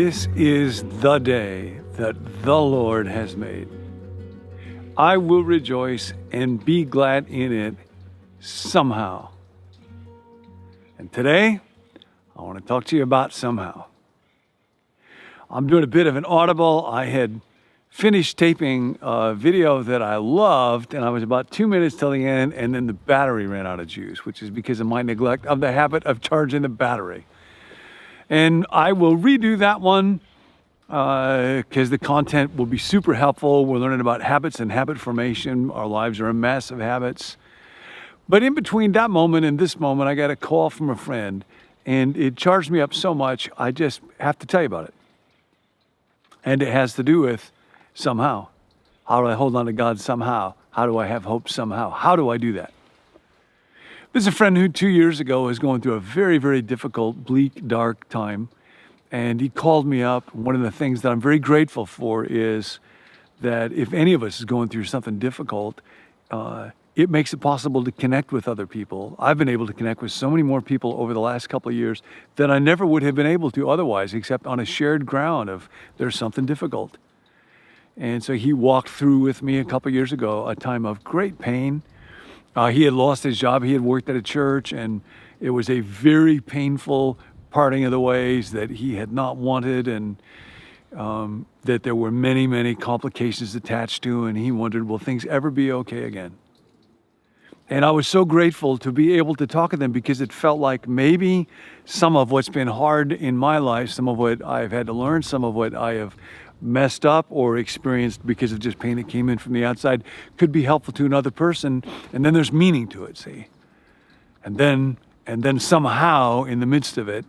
This is the day that the Lord has made. I will rejoice and be glad in it somehow. And today, I want to talk to you about somehow. I'm doing a bit of an audible. I had finished taping a video that I loved, and I was about 2 minutes till the end, and then the battery ran out of juice, which is because of my neglect of the habit of charging the battery. And I will redo that one because the content will be super helpful. We're learning about habits and habit formation. Our lives are a mess of habits. But in between that moment and this moment, I got a call from a friend, and it charged me up so much, I just have to tell you about it. And it has to do with somehow. How do I hold on to God somehow? How do I have hope somehow? How do I do that? There's a friend who 2 years ago was going through a very, very difficult, bleak, dark time. And he called me up. One of the things that I'm very grateful for is that if any of us is going through something difficult, it makes it possible to connect with other people. I've been able to connect with so many more people over the last couple of years than I never would have been able to otherwise, except on a shared ground of there's something difficult. And so he walked through with me a couple of years ago a time of great pain. He had lost his job. He had worked at a church, and it was a very painful parting of the ways that he had not wanted, and that there were many, many complications attached to, and he wondered, will things ever be okay again? And I was so grateful to be able to talk to them because it felt like maybe some of what's been hard in my life, some of what I've had to learn, some of what I have messed up or experienced because of just pain that came in from the outside could be helpful to another person. And then there's meaning to it, see? And then somehow in the midst of it,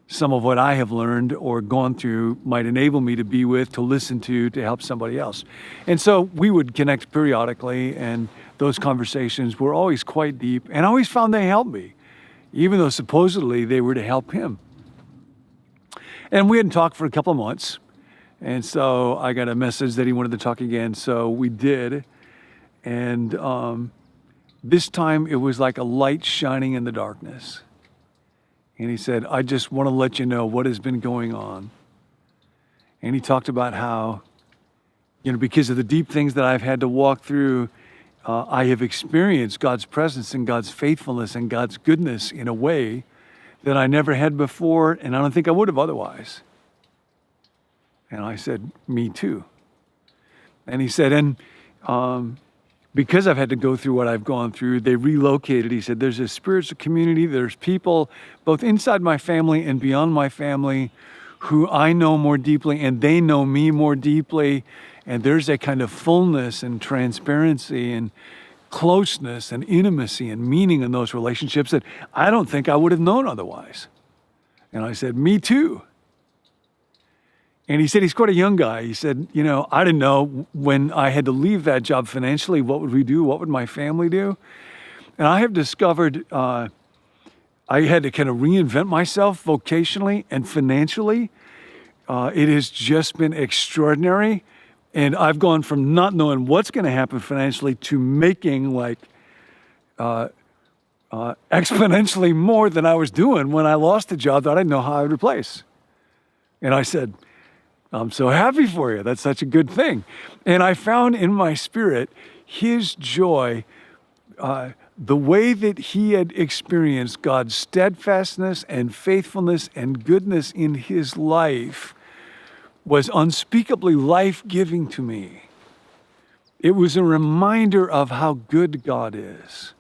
some of what I have learned or gone through might enable me to be with, to listen to help somebody else. And so we would connect periodically, and those conversations were always quite deep, and I always found they helped me, even though supposedly they were to help him. And we hadn't talked for a couple of months. And so I got a message that he wanted to talk again. So we did. And this time it was like a light shining in the darkness. And he said, I just want to let you know what has been going on. And he talked about how, because of the deep things that I've had to walk through, I have experienced God's presence and God's faithfulness and God's goodness in a way that I never had before, and I don't think I would have otherwise. And I said, me too. And he said, and because I've had to go through what I've gone through, they relocated. He said, there's a spiritual community. There's people both inside my family and beyond my family who I know more deeply, and they know me more deeply. And there's a kind of fullness and transparency and closeness and intimacy and meaning in those relationships that I don't think I would have known otherwise. And I said, me too. And he said, he's quite a young guy. He said, I didn't know when I had to leave that job financially, what would we do? What would my family do? And I have discovered I had to kind of reinvent myself vocationally and financially. It has just been extraordinary. And I've gone from not knowing what's going to happen financially to making exponentially more than I was doing when I lost a job that I didn't know how I would replace. And I said, I'm so happy for you. That's such a good thing. And I found in my spirit his joy, the way that he had experienced God's steadfastness and faithfulness and goodness in his life was unspeakably life-giving to me. It was a reminder of how good God is.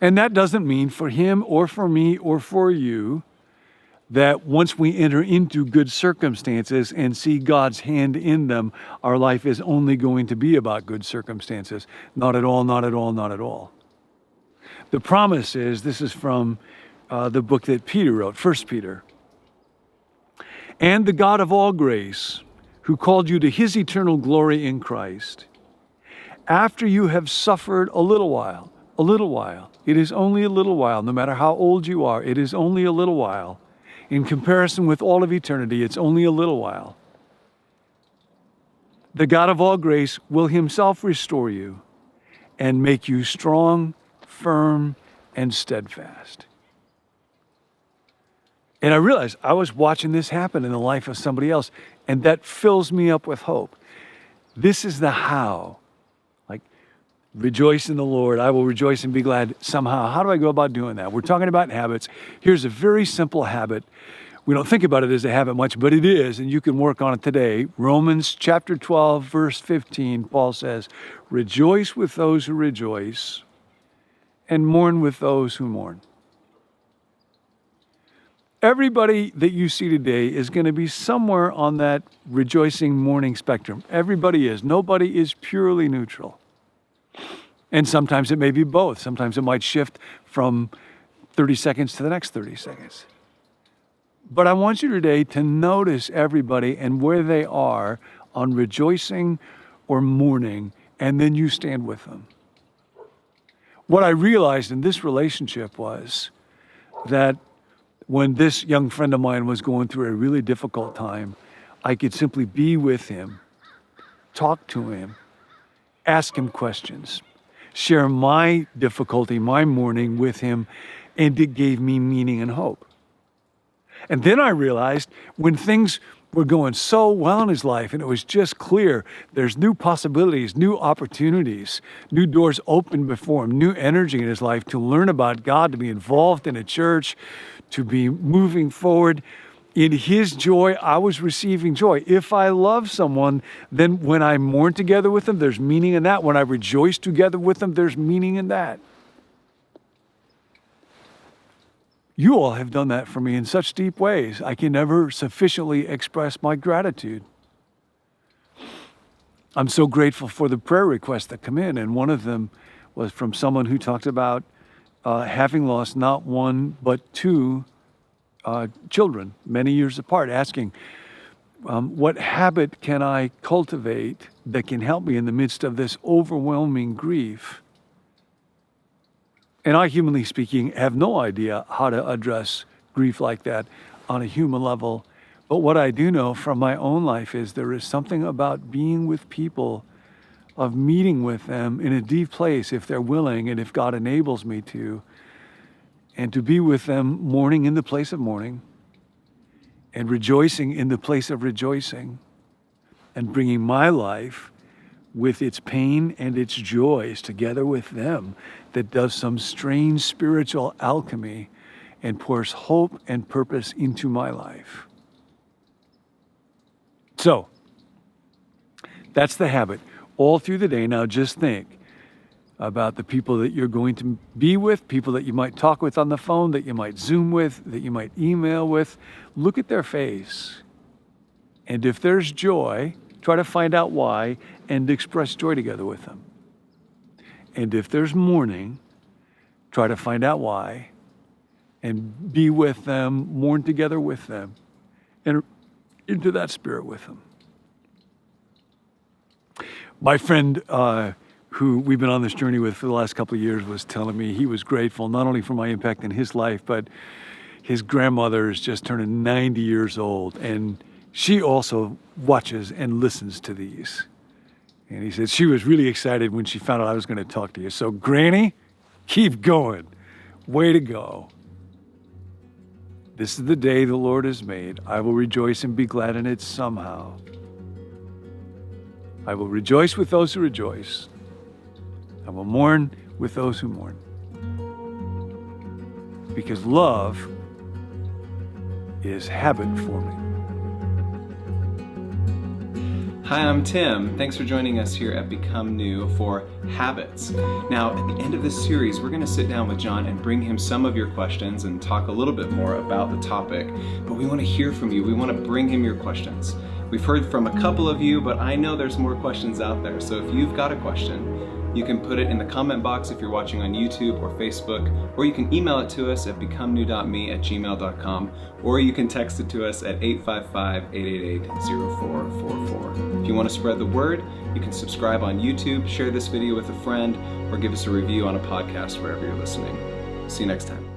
And that doesn't mean for him or for me or for you that once we enter into good circumstances and see God's hand in them, our life is only going to be about good circumstances. Not at all, not at all, not at all. The promise is, this is from the book that Peter wrote, 1 Peter. And the God of all grace, who called you to his eternal glory in Christ, after you have suffered a little while, it is only a little while, no matter how old you are, it is only a little while. In comparison with all of eternity, it's only a little while. The God of all grace will himself restore you and make you strong, firm, and steadfast. And I realized I was watching this happen in the life of somebody else, and that fills me up with hope. This is the how. Like, rejoice in the Lord. I will rejoice and be glad somehow. How do I go about doing that? We're talking about habits. Here's a very simple habit. We don't think about it as a habit much, but it is, and you can work on it today. Romans chapter 12, verse 15, Paul says, rejoice with those who rejoice and mourn with those who mourn. Everybody that you see today is going to be somewhere on that rejoicing, mourning spectrum. Everybody is. Nobody is purely neutral. And sometimes it may be both. Sometimes it might shift from 30 seconds to the next 30 seconds. But I want you today to notice everybody and where they are on rejoicing or mourning, and then you stand with them. What I realized in this relationship was that when this young friend of mine was going through a really difficult time, I could simply be with him, talk to him, ask him questions, share my difficulty, my mourning with him, and it gave me meaning and hope. And then I realized when things were going so well in his life and it was just clear there's new possibilities, new opportunities, new doors open before him, new energy in his life to learn about God, to be involved in a church, to be moving forward. In his joy, I was receiving joy. If I love someone, then when I mourn together with them, there's meaning in that. When I rejoice together with them, there's meaning in that. You all have done that for me in such deep ways. I can never sufficiently express my gratitude. I'm so grateful for the prayer requests that come in, and one of them was from someone who talked about having lost not one but two children many years apart, asking, what habit can I cultivate that can help me in the midst of this overwhelming grief? And I, humanly speaking, have no idea how to address grief like that on a human level. But what I do know from my own life is there is something about being with people, of meeting with them in a deep place if they're willing and if God enables me to, and to be with them mourning in the place of mourning and rejoicing in the place of rejoicing, and bringing my life with its pain and its joys together with them, that does some strange spiritual alchemy and pours hope and purpose into my life. So, that's the habit. All through the day, now just think about the people that you're going to be with, people that you might talk with on the phone, that you might Zoom with, that you might email with. Look at their face. And if there's joy, try to find out why and express joy together with them. And if there's mourning, try to find out why and be with them, mourn together with them, and into that spirit with them. My friend who we've been on this journey with for the last couple of years was telling me he was grateful not only for my impact in his life, but his grandmother is just turning 90 years old, and she also watches and listens to these. And he said she was really excited when she found out I was going to talk to you. So, Granny, keep going. Way to go. This is the day the Lord has made. I will rejoice and be glad in it somehow. I will rejoice with those who rejoice. I will mourn with those who mourn. Because love is habit forming. Hi, I'm Tim. Thanks for joining us here at Become New for Habits. Now, at the end of this series, we're going to sit down with John and bring him some of your questions and talk a little bit more about the topic. But we want to hear from you. We want to bring him your questions. We've heard from a couple of you, but I know there's more questions out there. So if you've got a question, you can put it in the comment box if you're watching on YouTube or Facebook, or you can email it to us at becomenew.me@gmail.com, or you can text it to us at 855-888-0444. If you want to spread the word, you can subscribe on YouTube, share this video with a friend, or give us a review on a podcast wherever you're listening. See you next time.